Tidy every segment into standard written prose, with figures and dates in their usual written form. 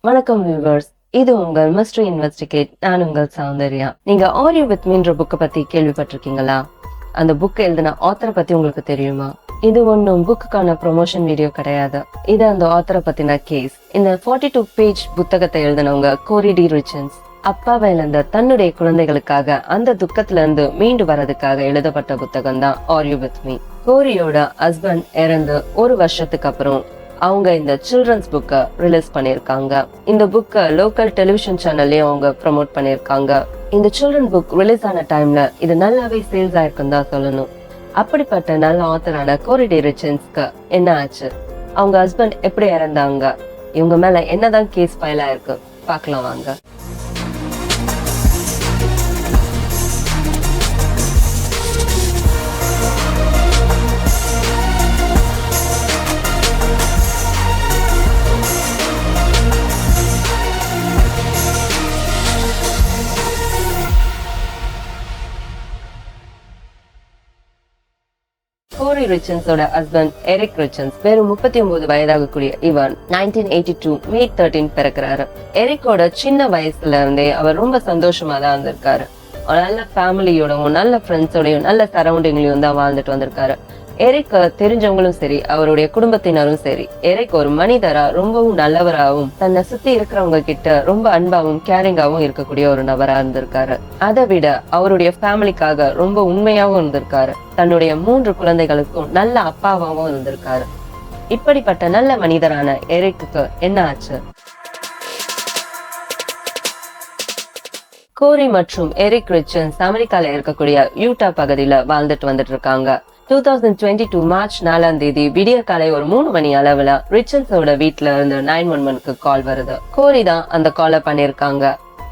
வணக்கம் வியூவர்ஸ், இது உங்கள் மிஸ்ட்ரி இன்வெஸ்டிகேட். நான் உங்கள் சௌந்தர்யா. நீங்க ஆர் யூ வித் மீன்ற புக்கை பத்தி கேள்விப்பட்டிருக்கீங்களா? அந்த புக்கை எழுதின ஆத்தரை பத்தி உங்களுக்கு தெரியுமா? இது ஒன்னும் புக்குக்கான ப்ரொமோஷன் வீடியோ கிடையாது. இது அந்த ஆத்தரை பத்தின கேஸ். இந்த 42 பேஜ் புத்தகத்தை எழுதினவங்க கோரி டி ரிச்சன்ஸ். அப்பாவை இழந்த தன்னுடைய குழந்தைகளுக்காக அந்த துக்கத்துல இருந்து மீண்டு வர்றதுக்காக எழுதப்பட்ட புத்தகம் தான் ஆர் யூ வித் மீ. கோரியோட ஹஸ்பண்ட் இறந்து ஒரு வருஷத்துக்கு அப்புறம் அவங்க இந்த சில்ட்ரன்ஸ் புக்கை ரிலீஸ் பண்ணிருக்காங்க. இந்த புக்கை லோக்கல் டெலிவிஷன் சேனல்லயும் அவங்க ப்ரமோட் பண்ணிருக்காங்க. இந்த சில்ட்ரன் புக் ரிலீஸ் ஆன டைம்ல இது நல்லாவே சேல்ஸ் ஆயிருக்குன்னு தான் சொல்லணும். அப்படிப்பட்ட நல்ல ஆத்தரான கோரி டி ரிச்சன்ஸ்க்கு என்ன ஆச்சு? அவங்க ஹஸ்பண்ட் எப்படி இறந்தாங்க? இவங்க மேல என்னதான் கேஸ் ஃபைல் ஆயிருக்கு பார்க்கலாம் வாங்க. கோரி ரிச்சன்ஸோட ஹஸ்பண்ட் எரிக் ரிச்சன்ஸ் வெறும் 39 வயதாகக்கூடிய இவர் 1982 மே 13 பிறக்கிறாரு. எரிக்கோட சின்ன வயசுல இருந்தே அவர் ரொம்ப சந்தோஷமா தான் இருந்திருக்காரு. நல்ல ஃபேமிலியோடவும் நல்ல ஃப்ரெண்ட்ஸோடையும் நல்ல சரௌண்டிங்லயும் தான் வாழ்ந்துட்டு வந்திருக்காரு. எரிக் தெரிஞ்சவங்களும் சரி, அவருடைய குடும்பத்தினரும் சரி, எரிக் ஒரு மனிதரா ரொம்பவும் நல்லவராகவும் தன்னை சுத்தி இருக்கிறவங்க கிட்ட ரொம்ப அன்பாவும் கேரிங்காவும் இருக்கக்கூடிய ஒரு நபரா இருந்திருக்காரு. அதை விட அவருடைய ஃபேமிலிக்காக ரொம்ப உண்மையாவும் இருந்திருக்காரு. தன்னுடைய 3 குழந்தைகளுக்கும் நல்ல அப்பாவாவும் இருந்திருக்காரு. இப்படிப்பட்ட நல்ல மனிதரான எரிக்கு என்ன ஆச்சு? கோரி மற்றும் எரிக் ரிச்சன்ஸ் அமெரிக்கால இருக்கக்கூடிய யூட்டா பகுதியில வாழ்ந்துட்டு வந்துட்டு இருக்காங்க. 2022 மார்ச் 4 விடிய காலை ஒரு 3 மணி அளவுல ரிச்சன்ஸோட வீட்டுல இருந்து 911க்கு கால் வருது. கோரி தான் அந்த காலை பண்ணிருக்காங்க.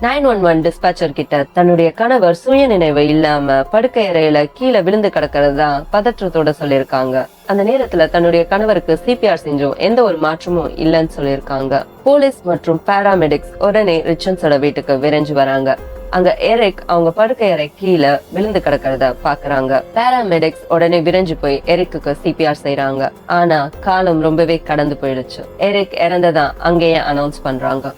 911 டிஸ்பாச்சர் கிட்ட தன்னுடைய கணவர் சுய நினைவு இல்லாம படுக்கை அறையில கீழே விழுந்து கிடக்கிறதா பதற்றத்தோட சொல்லிருக்காங்க. அந்த நேரத்துல தன்னுடைய கணவருக்கு சிபிஆர் செஞ்சும் எந்த ஒரு மாற்றமும் இல்லைன்னு சொல்லிருக்காங்க. போலீஸ் மற்றும் பாராமெடிக்ஸ் உடனே ரிச்சன்ஸோட வீட்டுக்கு விரைஞ்சு வராங்க. அங்க எரிக் அவங்க படுக்கை அறை கீழே விழுந்து கிடக்கிறத பாக்குறாங்க. பாராமெடிக்ஸ் உடனே விரைஞ்சு போய் எரிக்கு சிபிஆர் செய்யறாங்க. ஆனா காலம் ரொம்பவே கடந்து போயிடுச்சு. எரிக் இறந்ததா அங்கேயே அனௌன்ஸ் பண்றாங்க.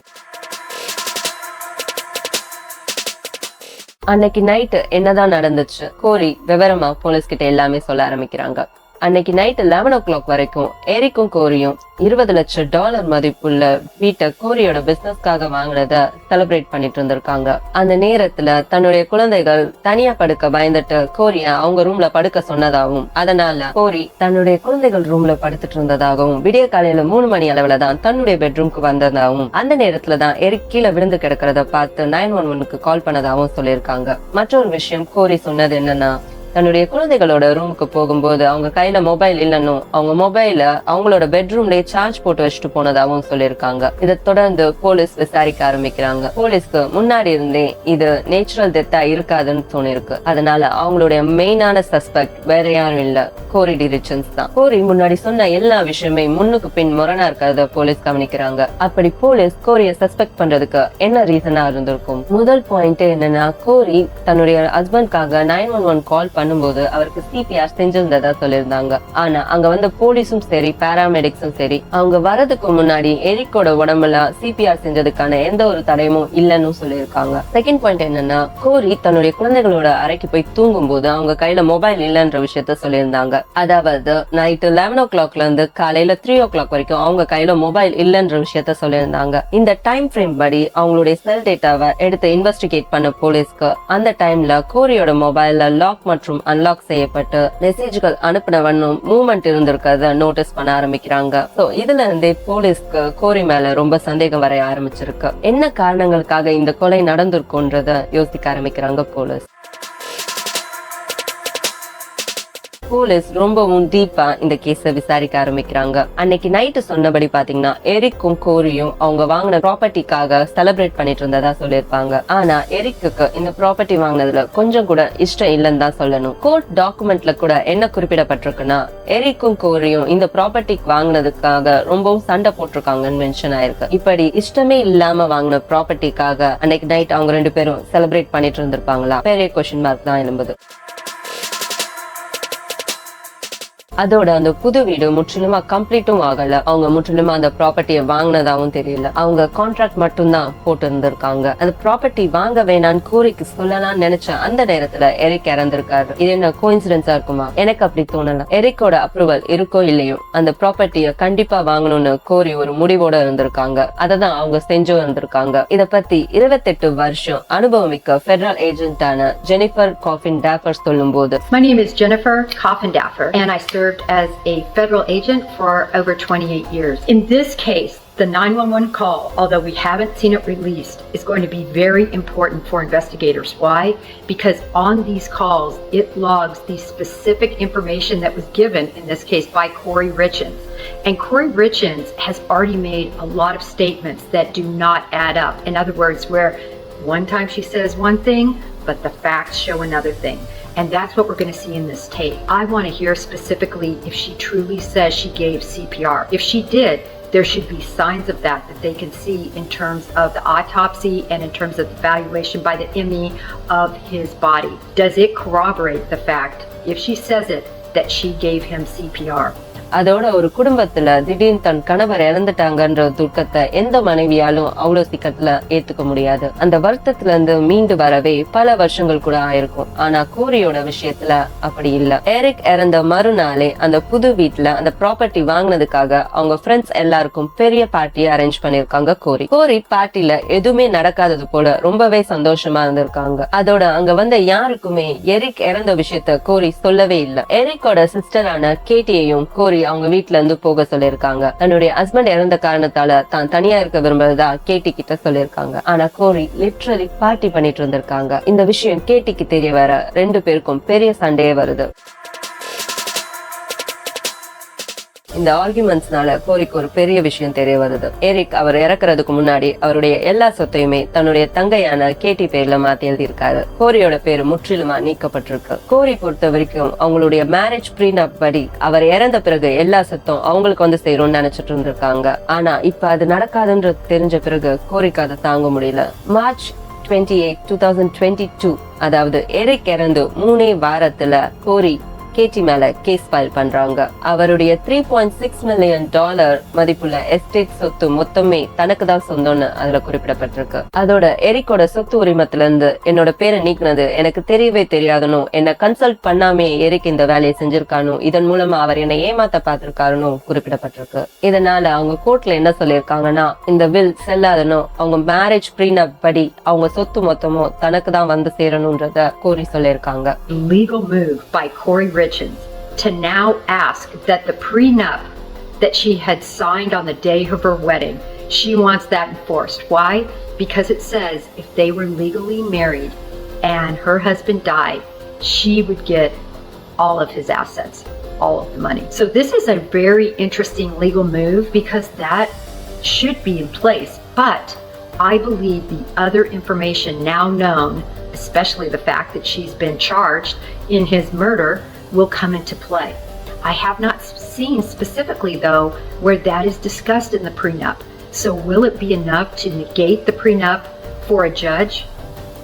அன்னைக்கு நைட்டு என்னதான் நடந்துச்சு? கோரி விவரமா போலீஸ் கிட்ட எல்லாமே சொல்ல ஆரம்பிக்கிறாங்க. அன்னைக்கு நைட்டு 11 o'clock வரைக்கும் எரிக்கும் கோரியும் $20 லட்சம் மதிப்புள்ள வீட்டை கோரியோட பிசினஸ்க்காக வாங்கினத செலிப்ரேட் பண்ணிட்டு இருந்திருக்காங்க. அந்த நேரத்துல தன்னுடைய குழந்தைகள் தனியா படுக்க பயந்துட்டு கோரிய அவங்க ரூம்ல படுக்க சொன்னதாகவும், அதனால கோரி தன்னுடைய குழந்தைகள் ரூம்ல படுத்துட்டு இருந்ததாகவும், விடிய காலையில 3 மணி அளவுல தான் தன்னுடைய பெட்ரூம்க்கு வந்ததாகவும், அந்த நேரத்துலதான் எரிக் கீழே விழுந்து கிடக்கிறத பார்த்து 911க்கு கால் பண்ணதாகவும் சொல்லியிருக்காங்க. மற்றொரு விஷயம் கோரி சொன்னது என்னன்னா, தன்னுடைய குழந்தைகளோட ரூமுக்கு போகும்போது அவங்க கையில மொபைல் இல்லைன்னு அவங்க மொபைல அவங்களோட பெட்ரூம்லயே சார்ஜ் போட்டு வச்சுட்டு போனதாகவும் சொல்லியிருக்காங்க. இதை தொடர்ந்து போலீஸ் விசாரிக்க ஆரம்பிக்கிறாங்க. போலீஸ்க்கு முன்னாடி இருந்தே இது நேச்சுரல் டெத்தா இருக்காதுன்னு தோணிருக்கு. அதனால அவங்களுடைய மெயினான சஸ்பெக்ட் வேற யாரும் இல்ல, கோரி டி ரிச்சன்ஸ் தான். கோரி முன்னாடி சொன்ன எல்லா விஷயமே முன்னுக்கு பின் முரணா இருக்கிறத போலீஸ் கவனிக்கிறாங்க. அப்படி போலீஸ் கோரிய சஸ்பெக்ட் பண்றதுக்கு என்ன ரீசனா இருந்திருக்கும்? முதல் பாயிண்ட் என்னன்னா, கோரி தன்னுடைய ஹஸ்பண்ட்காக 911 கால் பண்ணும்போது அவருக்கு சிபிஆர் செஞ்சிருந்ததா சொல்லியிருந்தாங்க. ஆனா அங்க வந்து போலீஸும் சரி பாராமெடிக்ஸும் சரி அவங்க வரதுக்கு முன்னாடி எரிக்கோட உடம்புல சிபிஆர் செஞ்சதுக்கான எந்த ஒரு தடயமும் இல்லைன்னு சொல்லியிருக்காங்க. செகண்ட் பாயிண்ட் என்னன்னா, கோரி தன்னுடைய குழந்தைகளோட அறைக்கு போய் தூங்கும் போது அவங்க கையில மொபைல் இல்லைன்ற விஷயத்த சொல்லியிருந்தாங்க. அதாவது நைட்டு 11 o'clockல இருந்து காலையில 3 o'clock வரைக்கும் அவங்க கையில மொபைல் இல்லைன்ற விஷயத்த சொல்லியிருந்தாங்க. இந்த டைம் ஃப்ரேம் படி அவங்களுடைய செல் டேட்டாவை எடுத்து இன்வெஸ்டிகேட் பண்ண போலீஸ்க்கு அந்த டைம்ல கோரியோட மொபைல்ல லாக் மற்றும் அன்லாக் செய்யப்பட்டு மெசேஜ்கள் அனுப்பினவனும் மூவ்மெண்ட் இருந்திருக்கிறத நோட்டீஸ் பண்ண ஆரம்பிக்கிறாங்க. சோ இதுல இருந்தே போலீஸ்க்கு கோரி மேல ரொம்ப சந்தேகம் வர ஆரம்பிச்சிருக்கு. என்ன காரணங்களுக்காக இந்த கொலை நடந்திருக்கும்ன்றத யோசிக்க ஆரம்பிக்கிறாங்க போலீஸ். போலீஸ் ரொம்பவும் டீப்பா இந்த கேஸ விசாரிக்க ஆரம்பிக்கிறாங்க. அன்னைக்கு நைட்டு சொன்னபடி பாத்தீங்கன்னா எரிக்கும் கோரியும் அவங்க வாங்கின ப்ராப்பர்ட்டிக்காக செலிப்ரேட் பண்ணிட்டு இருந்ததா சொல்லியிருப்பாங்க. ஆனா எரிக்கு இந்த ப்ராப்பர்ட்டி வாங்கினதுல கொஞ்சம் கூட இஷ்டம் இல்லைன்னு தான் சொல்லணும். கோர்ட் டாக்குமெண்ட்ல கூட என்ன குறிப்பிடப்பட்டிருக்குன்னா, எரிக்கும் கோரியும் இந்த ப்ராப்பர்ட்டி வாங்கினதுக்காக ரொம்பவும் சண்டை போட்டிருக்காங்கன்னு மென்ஷன் ஆயிருக்கு. இப்படி இஷ்டமே இல்லாம வாங்கின ப்ராப்பர்ட்டிக்காக அன்னைக்கு நைட் அவங்க 2 பேரும் செலிப்ரேட் பண்ணிட்டு இருந்திருப்பாங்களா? பெரிய கொஸ்டின் மார்க் தான் எழும்புது. அதோட அந்த புது வீடு முற்றிலுமா கம்ப்ளீட்டும் ஆகல. அவங்க முற்றிலுமா அந்த ப்ராப்பர்ட்டியை வாங்கினதாவும் தெரியல. அவங்க கான்ட்ராக்ட் மட்டும் தான் போட்டு இருந்திருக்காங்க. அந்த ப்ராப்பர்ட்டி வாங்க வேணான்னு கோரிக்கு சொல்லலாம்னு நினைச்ச அந்த நேரத்துல எரிக் இறந்திருக்காரு. இது என்ன கோஇன்சிடென்ஸா இருக்குமா? எனக்கு அப்படி தோணல. எரிக்கோட அப்ரூவல் இருக்கோ இல்லையோ அந்த ப்ராப்பர்ட்டியை கண்டிப்பா வாங்கணும்னு கோரி ஒரு முடிவோட இருந்திருக்காங்க. அததான் அவங்க செஞ்சும் இருந்திருக்காங்க. இத பத்தி 28 வருஷம் அனுபவமிக்க பெடரல் ஏஜென்டான ஜெனிஃபர் காஃபின் டாஃபர் சொல்லும் போது, My name is Jennifer Coffindaffer, and I served as a federal agent for over 28 years. In this case, the 911 call, although we haven't seen it released, is going to be very important for investigators. Why? Because on these calls, it logs the specific information that was given, in this case, by Corey Richins. And Corey Richins has already made a lot of statements that do not add up. In other words, where one time she says one thing, but the facts show another thing. And that's what we're going to see in this tape. I want to hear specifically if she truly says she gave CPR. If she did, there should be signs of that they can see in terms of the autopsy and in terms of the evaluation by the ME of his body. Does it corroborate the fact, if she says it, that she gave him CPR? அதோட ஒரு குடும்பத்துல திடீர்னு தன் கணவர் இறந்துட்டாங்கன்ற துக்கத்தை எந்த மனைவியாலும் அவ்வளவு சீக்கிரத்துல ஏத்துக்க முடியாது. அந்த வருத்தத்துல இருந்து மீண்டு வரவே பல வருஷங்கள் கூட ஆயிருக்கும். ஆனா கோரியோட விஷயத்துல அப்படி இல்ல. எரிக் இறந்த மறுநாளே அந்த புது வீட்டுல அந்த ப்ராப்பர்ட்டி வாங்கினதுக்காக அவங்க ஃப்ரெண்ட்ஸ் எல்லாருக்கும் பெரிய பார்ட்டியை அரேஞ்ச் பண்ணிருக்காங்க. கோரி பார்ட்டில எதுவுமே நடக்காதது போல ரொம்பவே சந்தோஷமா இருந்திருக்காங்க. அதோட அங்க வந்த யாருக்குமே எரிக் இறந்த விஷயத்த கோரி சொல்லவே இல்ல. எரிக்கோட சிஸ்டரான கேட்டியையும் கோரி அவங்க வீட்டுல இருந்து போக சொல்லிருக்காங்க. தன்னுடைய ஹஸ்பண்ட் இறந்த காரணத்தால தான் தனியா இருக்க விரும்புறதா கேட்டி கிட்ட சொல்லிருக்காங்க. ஆனா கோரி லிட்டரலி பார்ட்டி பண்ணிட்டு இருந்திருக்காங்க. இந்த விஷயம் கேட்டிக்கு தெரிய வர 2 பேருக்கும் பெரிய சண்டையே வருது. இந்த ஆர்குமெண்ட்ஸ்னால கோரிக்கு ஒரு பெரிய விஷயம் தெரிய வருது. எரிக் அவர் இறக்குறதுக்கு முன்னாடி அவருடைய எல்லா சொத்தையுமே தன்னுடைய தங்கையான கேட்டி பேர்ல மாத்தி எழுதியிருக்காரு. கோரியோட பேரு முற்றிலுமா நீக்கப்பட்டிருக்கு. கோரி பொறுத்த வரைக்கும் அவங்களுடைய மேரேஜ் ப்ரீனப் படி அவர் இறந்த பிறகு எல்லா சொத்தும் அவங்களுக்கு வந்து சேரும்னு நினைச்சிட்டு இருந்திருக்காங்க. ஆனா இப்ப அது நடக்காதுன்றது தெரிஞ்ச பிறகு கோரிக்கு அதை தாங்க முடியல. மார்ச் 28, 2022, அதாவது எரிக் இறந்து 3 வாரத்துல கோரி கேட்டி மேல கேஸ் ஃபைல் பண்றாங்க. அவருடைய $3.6 மில்லியன் மதிப்புள்ள எஸ்டேட் சொத்து மொத்தமே தனக்கு தான் சொந்தம்னு அதுல குறிப்பிடப்பட்டிருக்கு. அதோட எரிக்கோட சொத்து உரிமத்துல இருந்து என்னோட பேரை நீக்கினது எனக்கு தெரியவே தெரியாதுன்னு, என்ன கன்சல்ட் பண்ணாமே எரிக் இந்த வேலையை செஞ்சிருக்கானோ, இதன் மூலமா அவர் என்னை ஏமாத்த பார்த்திருக்காருன்னு குறிப்பிடப்பட்டிருக்கு. இதனால அவங்க கோர்ட்ல என்ன சொல்லியிருக்காங்கன்னா, இந்த வில் செல்லாதனோ அவங்க மேரேஜ் ப்ரீனப் படி அவங்க சொத்து மொத்தமும் தனக்கு தான் வந்து சேரணும்ன்றத கோரி சொல்லியிருக்காங்க. Legal move by Corey Richins to now ask that the prenup that she had signed on the day of her wedding, she wants that enforced. Why? Because it says if they were legally married and her husband died, she would get all of his assets, all of the money. So this is a very interesting legal move because that should be in place. But I believe the other information now known, especially the fact that she's been charged in his murder, will come into play. I have not seen specifically, though, where that is discussed in the prenup. So will it be enough to negate the prenup for a judge?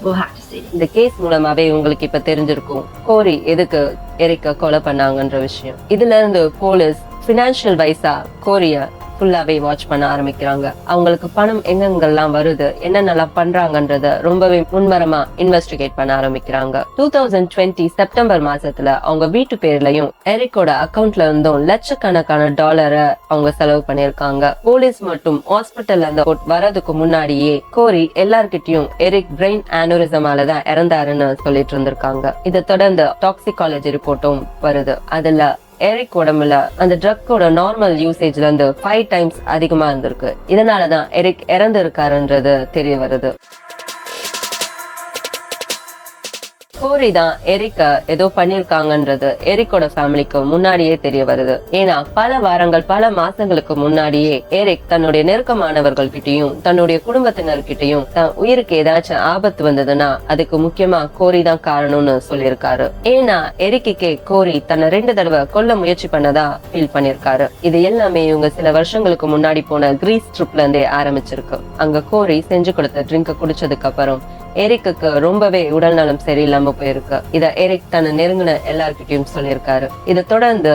We'll have to see. இந்த case மூலமாவே உங்களுக்கு இப்ப தெரிஞ்சிருக்கும் கோரி எதுக்கு எரிக்க கொலை பண்ணாங்கன்ற விஷயம். இதுல இருந்து போலீஸ் பினான்சியல் வைஸா கோரிய ஃபுல்லாவே வாட்ச் பண்ண ஆரம்பிக்கிறாங்க. அவங்களுக்கு பணம் எங்கெங்கெல்லாம் வருது, என்னென்னலாம் பண்றாங்கன்றத ரொம்பவே முன்மரமா இன்வெஸ்டிகேட் பண்ண ஆரம்பிக்கிறாங்க. 2020 செப்டம்பர் மாசத்துல அவங்க வீட்டு பேர்லயும் எரிக்கோட அக்கவுண்ட்ல இருந்தும் லட்சக்கணக்கான டாலரை அவங்க செலவு பண்ணிருக்காங்க. போலீஸ் மட்டும் ஹாஸ்பிட்டல்ல இருந்து வரதுக்கு முன்னாடியே கோரி எல்லார்கிட்டயும் எரிக் பிரெயின் ஆனூரிசமால தான் இறந்தாருன்னு சொல்லிட்டு இருந்திருக்காங்க. இதை தொடர்ந்து டாக்ஸிகாலஜி ரிப்போர்ட்டும் வருது. அதுல எரிக் உடம்புல அந்த ட்ரக்கோட நார்மல் யூசேஜ்ல இருந்து 5 டைம்ஸ் அதிகமா இருந்திருக்கு. இதனாலதான் எரிக் இறந்து இருக்காருன்றது தெரிய வருது. கோரி தான் எரிக்க ஏதோ பண்ணிருக்காங்கன்றது எரிக்கோட ஃபேமிலிக்கு முன்னாடியே தெரிய வருது. ஏன்னா பல வாரங்கள் பல மாசங்களுக்கு முன்னாடியே எரிக் தன்னுடைய நெருக்கமானவர்கள் கிட்டையும் தன்னுடைய குடும்பத்தினர்கிட்டையும் தன் உயிருக்கு ஏதாச்சும் ஆபத்து வந்ததுன்னா அதுக்கு முக்கியமா கோரி தான் காரணம்னு சொல்லியிருக்காரு. ஏன்னா எரிக்கே கோரி தன்னை 2 தடவை கொல்ல முயற்சி பண்ணதா ஃபீல் பண்ணிருக்காரு. இது எல்லாமே இவங்க சில வருஷங்களுக்கு முன்னாடி போன கிரீஸ் ட்ரிப்ல இருந்தே ஆரம்பிச்சிருக்கு. அங்க கோரி செஞ்சு கொடுத்த ட்ரிங்க குடிச்சதுக்கு அப்புறம் எரிக்கு ரொம்பவே உடல் நலம் சரியில்லாம போயிருக்கு. இத எரிக் தன்னை நெருங்கின எல்லார்கிட்டயும் சொல்லியிருக்காரு. இதை தொடர்ந்து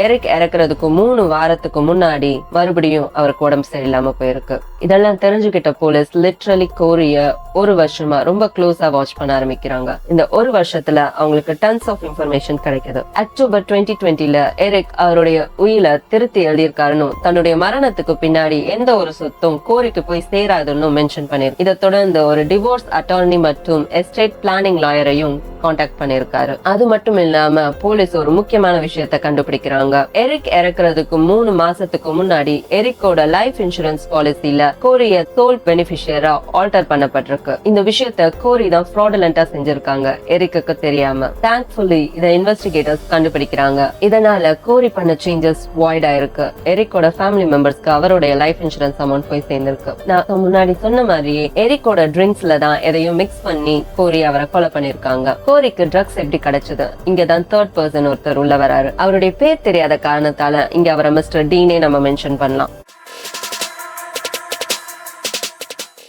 எரிக் இறக்குறதுக்கு 3 வாரத்துக்கு முன்னாடி மறுபடியும் அவருக்கு உடம்பு சரியில்லாம போயிருக்கு. இதெல்லாம் தெரிஞ்சுக்கிட்ட போலீஸ் லிட்ரலி கோரிய 1 வருஷமா ரொம்ப க்ளோஸா வாட்ச் பண்ண ஆரம்பிக்கிறாங்க. இந்த 1 வருஷத்துல அவங்களுக்கு டன்ஸ் ஆஃப் இன்ஃபர்மேஷன் கிடைக்குது. அக்டோபர் 2020ல எரிக் அவருடைய உயிரை திருத்தி எழுதியிருக்காருன்னு, தன்னுடைய மரணத்துக்கு பின்னாடி எந்த ஒரு சொத்தும் கோரிக்கு போய் சேராதுன்னு மென்ஷன் பண்ணிருக்கு. இதை தொடர்ந்து ஒரு டிவோர்ஸ் அட்டார்னி மற்றும் எஸ்டேட் பிளானிங் லாயரையும் கான்டாக்ட் பண்ணிருக்காரு. அது மட்டும் இல்லாம போலீஸ் ஒரு முக்கியமான விஷயத்த கண்டுபிடிக்கிறாங்க. எரிக் இறக்குறதுக்கு 3 மாசத்துக்கு முன்னாடி எரிக்கோட லைஃப் இன்சூரன்ஸ் பாலிசில கோரிய சோல் பெனிஃபிஷியரா ஆல்டர் பண்ணப்பட்டிருக்கு. இந்த விஷயத்த கோரி தான் ஃப்ராடுலண்டா செஞ்சிருக்காங்க, எரிக்கு தெரியாம. தேங்க்ஃபுல்லி இதை இன்வெஸ்டிகேட்டர்ஸ் கண்டுபிடிக்கிறாங்க. இதனால கோரி பண்ண சேஞ்சஸ் வாய்ட் ஆயிருக்கு. எரிக்கோட ஃபேமிலி மெம்பர்ஸ்க்கு அவருடைய லைஃப் இன்சூரன்ஸ் அமௌண்ட் போய் சேர்ந்திருக்கு. நான் முன்னாடி சொன்ன மாதிரியே எரிக்கோட ட்ரிங்க்ஸ்ல தான் எதையும் மிக்ஸ் பண்ணி கோரி அவரை கொலை பண்ணிருக்காங்க. கோரிக்கு ட்ரக்ஸ் எப்படி கிடைச்சது? இங்கதான் தேர்ட் பர்சன் ஒருத்தர் உள்ள வராரு. அவருடைய பேர் தெரியாத காரணத்தால இங்க அவரை மிஸ்டர் டீனே நம்ம மென்ஷன் பண்ணலாம்.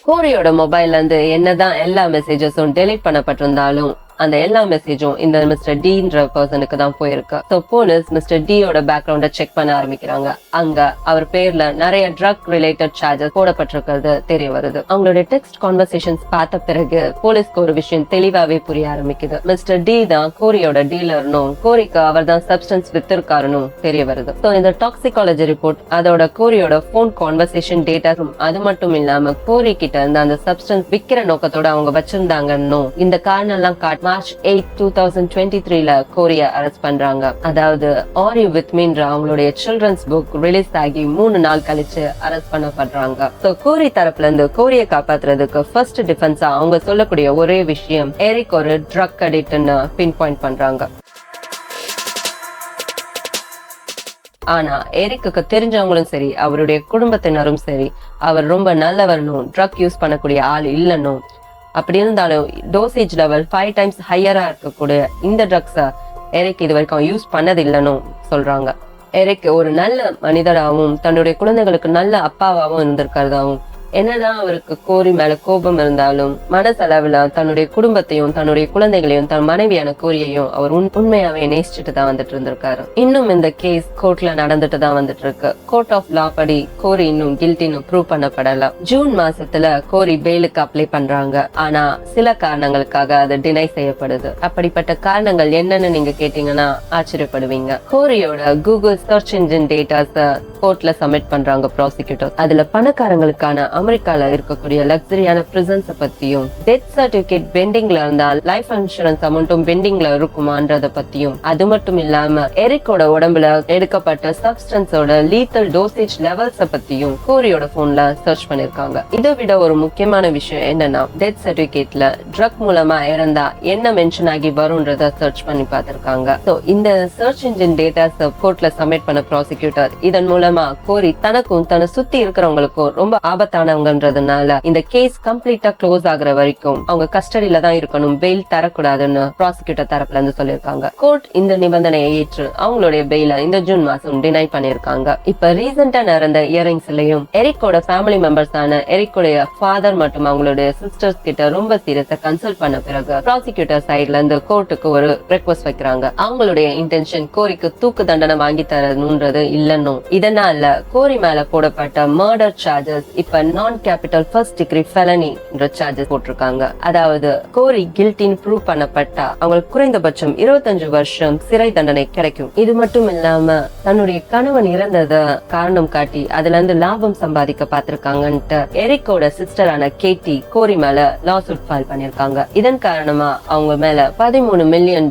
கோரியோட மொபைல்ல இருந்து என்னதான் எல்லா மெசேஜஸும் டெலீட் பண்ணப்பட்டிருந்தாலும் அந்த எல்லா மெசேஜும் இந்த மிஸ்டர் டீன்ற பர்சனுக்கு தான் போயிருக்கு. சோ போலீஸ் மிஸ்டர் டியோட பேக்ரவுண்ட செக் பண்ண ஆரம்பிக்கிறாங்க. அங்க அவர் பேர்ல நிறைய ட்ரக் ரிலேட்டட் சார்ஜஸ் போடப்பட்டிருக்கிறது தெரிய வருது. அவங்களுடைய டெக்ஸ்ட் கான்வர்சேஷன்ஸ் பார்த்த பிறகு போலீஸ்க்கு ஒரு விஷயம் தெளிவாவே புரிய ஆரம்பிக்குது. மிஸ்டர் டி தான் கோரியோட டீலர்னும் கோரிக்கு அவர் தான் சப்ஸ்டன்ஸ் வித்திருக்காருன்னு தெரிய வருது. சோ இந்த டாக்ஸிகாலஜி ரிப்போர்ட் அதோட கோரியோட போன் கான்வர்சேஷன் டேட்டாஸும் அது மட்டும் இல்லாம கோரி கிட்ட இருந்து அந்த சப்ஸ்டன்ஸ் விக்கிற நோக்கத்தோட அவங்க வச்சிருந்தாங்கன்னு இந்த காரணம் எல்லாம் காட்டு மார்ச் 8, 2023ல கோரிய அரெஸ்ட் பண்றாங்க. அதாவது ஆர் யூ வித் மீன்ற அவங்களுடைய சில்ட்ரன்ஸ் புக் ரிலீஸ் ஆகி 3 நாள் கழிச்சு அரெஸ்ட் பண்ணப்படுறாங்க. சோ கோரி தரப்புல இருந்து கோரிய காப்பாத்துறதுக்கு ஃபர்ஸ்ட் டிஃபென்ஸா அவங்க சொல்லக்கூடிய ஒரே விஷயம் எரிக் ஒரு ட்ரக் அடிக்ட்னு பின் பாயிண்ட் பண்றாங்க. ஆனா எரிக்கு தெரிஞ்சவங்களும் சரி அவருடைய குடும்பத்தினரும் சரி அவர் ரொம்ப நல்லவர்னும் ட்ரக் யூஸ் பண்ணக்கூடிய ஆள் இல்லன்னும், அப்படி இருந்தாலும் டோசேஜ் லெவல் 5 times ஹையரா இருக்கக்கூடிய இந்த ட்ரக்ஸ எரிக் இது வரைக்கும் யூஸ் பண்ணது இல்லன்னு சொல்றாங்க. எரிக் ஒரு நல்ல மனிதராகவும் தன்னுடைய குழந்தைகளுக்கு நல்ல அப்பாவாகவும் இருந்திருக்கிறதாவும், என்னதான் அவருக்கு கோரி மேல கோபம் இருந்தாலும் மனசளவுல தன்னுடைய குடும்பத்தையும் தன்னுடைய குழந்தைகளையும் தன் மனைவியான கோரியையும் அவர் உண்மையாவே நேசிச்சுட்டு தான் வந்துட்டு இருந்திருக்காரு. இன்னும் இந்த கேஸ் கோர்ட்ல நடந்துட்டு தான் வந்துட்டு இருக்கு. கோர்ட் ஆஃப் லா படி கோரி இன்னும் கில்ட்டின்னு ப்ரூவ் பண்ணப்படல. ஜூன் மாசத்துல கோரி பெயிலுக்கு அப்ளை பண்றாங்க. ஆனா சில காரணங்களுக்காக அது டினை செய்யப்படுது. அப்படிப்பட்ட காரணங்கள் என்னன்னு நீங்க கேட்டீங்கன்னா ஆச்சரியப்படுவீங்க. கோரியோட கூகுள் சர்ச் இன்ஜின் டேட்டாஸ் கோர்ட்ல சப்மிட் பண்றாங்க ப்ராசிக்யூட்டர். அதுல பணக்காரங்களுக்கான அமெரிக்கால இருக்கக்கூடிய லக்ஸரியான பிரிசன்ஸ் பத்தியும், டெத் சர்டிபிகேட் பெண்டிங்ல இருந்தால் லைஃப் இன்சூரன்ஸ் அமௌண்ட்டும் பெண்டிங்ல இருக்குமான்றத பத்தியும், அது மட்டும் இல்லாம எரிக்கோட உடம்புல எடுக்கப்பட்ட சப்ஸ்டன்ஸோட லீத்தல் டோசேஜ் லெவல்ஸ் பத்தியும் கோரியோட போன்ல சர்ச் பண்ணிருக்காங்க. இதை விட ஒரு முக்கியமான விஷயம் என்னன்னா, டெத் சர்டிபிகேட்ல ட்ரக் மூலமா இறந்தா என்ன மென்ஷன் ஆகி வரும்ன்றத சர்ச் பண்ணி பார்த்திருக்காங்க. சோ இந்த சர்ச் இன்ஜின் டேட்டாஸ் கோர்ட்ல சப்மிட் பண்ண ப்ராசிக்யூட்டர் இதன் மூலமா கோரி தனக்கும் தன்னை சுத்தி இருக்கிறவங்களுக்கும் ரொம்ப ஆபத்தானவங்கன்றதுனால இந்த கேஸ் கம்ப்ளீட்டா க்ளோஸ் ஆகுற வரைக்கும் அவங்க கஸ்டடியில தான் இருக்கணும், பெயில் தரக்கூடாதுன்னு ப்ராசிக்யூட்டர் தரப்புல இருந்து சொல்லிருக்காங்க. கோர்ட் இந்த நிபந்தனையை ஏற்று அவங்களுடைய பெயில இந்த ஜூன் மாசம் டினை பண்ணிருக்காங்க. இப்ப ரீசெண்டா நடந்த இயரிங்ஸ்லயும் எரிக்கோட ஃபேமிலி மெம்பர்ஸான எரிக்கோடைய ஃபாதர் மற்றும் அவங்களுடைய சிஸ்டர்ஸ் கிட்ட ரொம்ப சீரியஸா கன்சல்ட் பண்ண பிறகு ப்ராசிக்யூட்டர் சைட்ல இருந்து கோர்ட்டுக்கு ஒரு ரெக்வஸ்ட் வைக்கிறாங்க. அவங்களுடைய இன்டென்ஷன் கோரிக்கு தூக்கு தண்டனை வாங்கி தரணும்ன்றது இல்லன்னும், இதனால கோரி மேல போடப்பட்ட மர்டர் சார்ஜஸ் இப்ப நான் கேபிட்டல் ஃபர்ஸ்ட் டிகிரி ஃபெலனி என்ற சார்ஜஸ் போட்டிருக்காங்க. அதாவது கோரி கில்ட்டின் ப்ரூவ் பண்ணப்பட்டா அவங்களுக்கு குறைந்தபட்சம் 25 வருஷம் சிறை தண்டனை கிடைக்கும். இது மட்டும் இல்லாம தன்னுடைய கணவன் இறந்தத காரணம் காட்டி அதுல இருந்து லாபம் சம்பாதிக்க பாத்திருக்காங்கன்ட்டு எரிக்கோட சிஸ்டரான கேட்டி கோரி மேல லாசூட் ஃபைல் பண்ணிருக்காங்க. இதன் காரணமா அவங்க மேல $13 மில்லியன்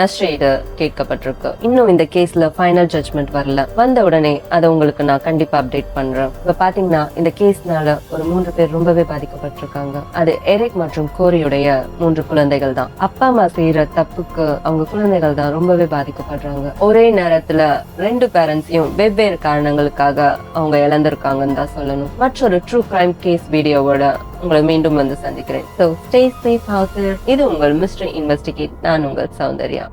நஷ்டஈடு கேட்கப்பட்டிருக்கு. இன்னும் இந்த கேஸ்ல ஃபைனல் ஜட்ஜ்மெண்ட் வரல. வந்த உடனே அதை உங்களுக்கு நான் கண்டிப்பா அப்டேட் பண்றேன். இப்ப பாத்தீங்கன்னா இந்த கேஸ்னால ஒரு 3 பேர் ரொம்பவே பாதிக்கப்பட்டிருக்காங்க. அது எரிக் மற்றும் கோரியுடைய 3 குழந்தைகள் தான். அப்பா அம்மா செய்யற தப்புக்கு அவங்க குழந்தைகள் தான் ரொம்பவே பாதிக்கப்படுறாங்க. ஒரே நேரத்துல 2 பேரண்ட்ஸையும் வெவ்வேறு காரணங்களுக்காக அவங்க இழந்திருக்காங்கன்னு தான் சொல்லணும். மற்றொரு ட்ரூ கிரைம் கேஸ் வீடியோவோட உங்களை மீண்டும் வந்து சந்திக்கிறேன். So stay safe out there. இது உங்கள் மிஸ்டர் இன்வெஸ்டிகேட். நான் உங்கள் சௌந்தர்யா.